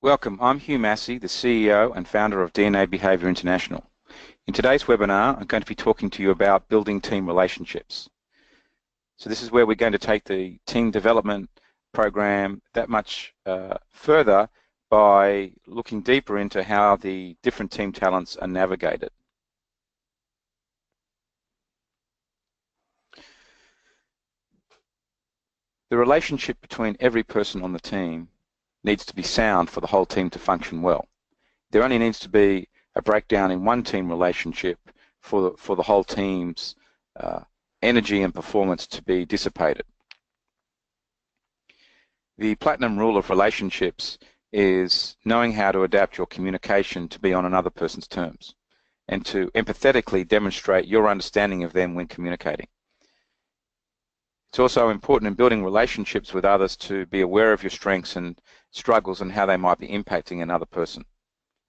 Welcome, I'm Hugh Massey, the CEO and founder of DNA Behaviour International. In today's webinar, I'm going to be talking to you about building team relationships. So this is where we're going to take the team development program that much further by looking deeper into how the different team talents are navigated. The relationship between every person on the team needs to be sound for the whole team to function well. There only needs to be a breakdown in one team relationship for the whole team's energy and performance to be dissipated. The platinum rule of relationships is knowing how to adapt your communication to be on another person's terms and to empathetically demonstrate your understanding of them when communicating. It's also important in building relationships with others to be aware of your strengths and struggles and how they might be impacting another person.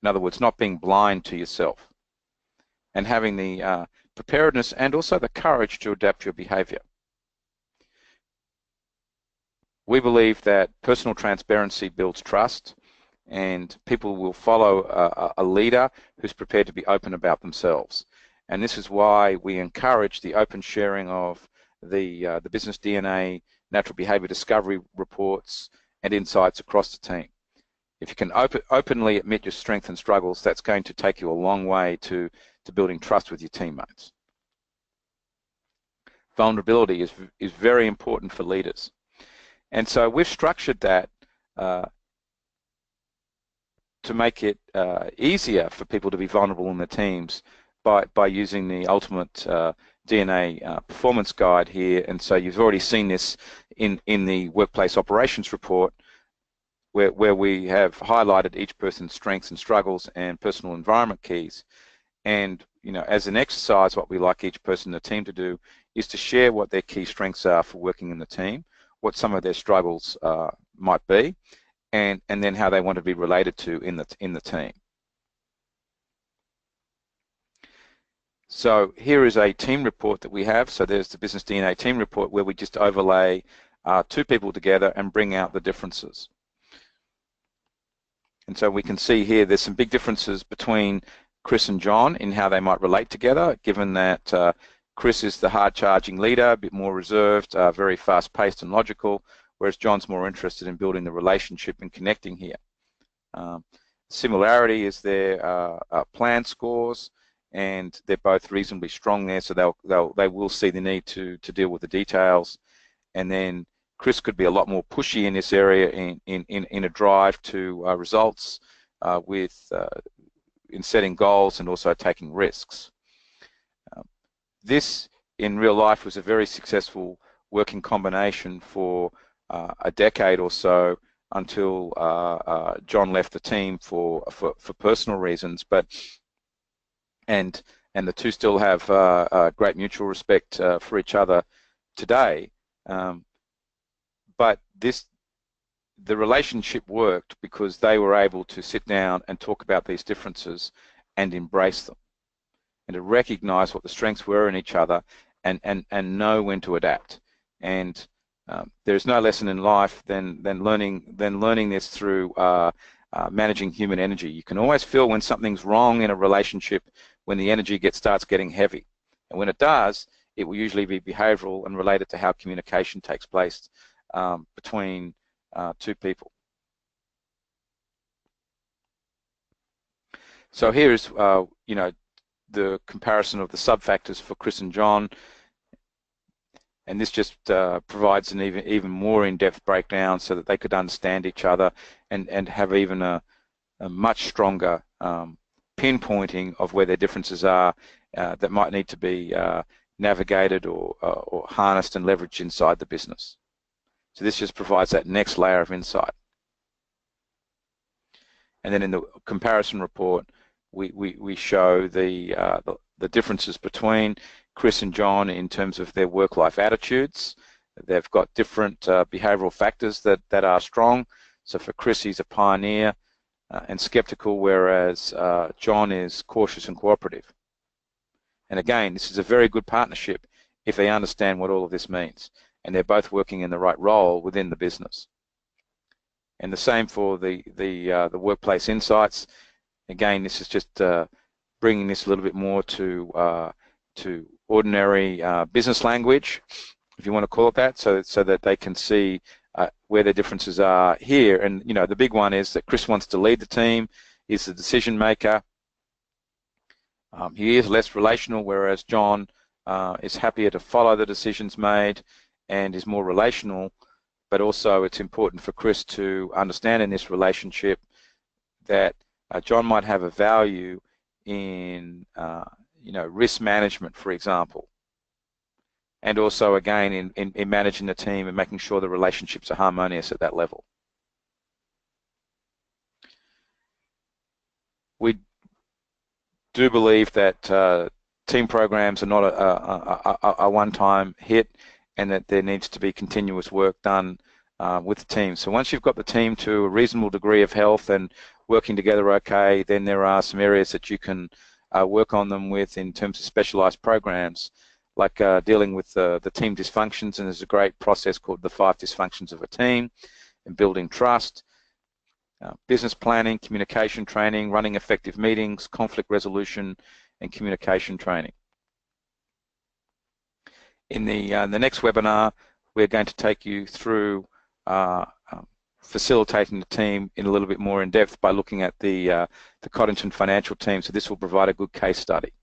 In other words, not being blind to yourself and having the preparedness and also the courage to adapt your behavior. We believe that personal transparency builds trust, and people will follow a leader who's prepared to be open about themselves. And this is why we encourage the open sharing of the business DNA, natural behavior discovery reports and insights across the team. If you can openly admit your strengths and struggles, that's going to take you a long way to building trust with your teammates. Vulnerability is very important for leaders. And so we've structured that to make it easier for people to be vulnerable in the teams by using the ultimate DNA performance guide here. And so you've already seen this in the workplace operations report where we have highlighted each person's strengths and struggles and personal environment keys. And as an exercise, what we like each person in the team to do is to share what their key strengths are for working in the team, what some of their struggles might be, and then how they want to be related to in the team. So here is a team report that we have. So there's the Business DNA team report where we just overlay two people together and bring out the differences. And so we can see here there's some big differences between Chris and John in how they might relate together, given that Chris is the hard-charging leader, a bit more reserved, very fast-paced and logical, whereas John's more interested in building the relationship and connecting here. Similarity is their plan scores, and they're both reasonably strong there, so they will see the need to deal with the details. And then Chris could be a lot more pushy in this area in a drive to results in setting goals and also taking risks. This in real life was a very successful working combination for a decade or so until John left the team for personal reasons, and the two still have great mutual respect for each other today. But the relationship worked because they were able to sit down and talk about these differences and embrace them, and to recognize what the strengths were in each other and know when to adapt. And there's no lesson in life than learning this through managing human energy. You can always feel when something's wrong in a relationship when the energy starts getting heavy. And when it does, it will usually be behavioral and related to how communication takes place between two people. So here is the comparison of the sub-factors for Chris and John, and this just provides an even more in-depth breakdown so that they could understand each other and have even a much stronger pinpointing of where their differences are that might need to be navigated or harnessed and leveraged inside the business. So this just provides that next layer of insight. And then in the comparison report, we show the differences between Chris and John in terms of their work-life attitudes. They've got different behavioral factors that are strong. So for Chris, he's a pioneer and skeptical, whereas John is cautious and cooperative. And again, this is a very good partnership if they understand what all of this means, and they're both working in the right role within the business. And the same for the workplace insights. Again, this is just bringing this a little bit more to ordinary business language, if you want to call it that, so that they can see where the differences are here. And you know, the big one is that Chris wants to lead the team, is the decision maker. He is less relational, whereas John is happier to follow the decisions made and is more relational. But also it's important for Chris to understand in this relationship that John might have a value in you know, risk management, for example, and also again in managing the team and making sure the relationships are harmonious at that level. We do believe that team programs are not a one-time hit, and that there needs to be continuous work done with the team. So once you've got the team to a reasonable degree of health and working together okay, then there are some areas that you can work on them with in terms of specialized programs, like dealing with the team dysfunctions. And there's a great process called the 5 dysfunctions of a team, and building trust, business planning, communication training, running effective meetings, conflict resolution, and communication training. In the next webinar, we're going to take you through facilitating the team in a little bit more in depth by looking at the Coddington financial team. So this will provide a good case study.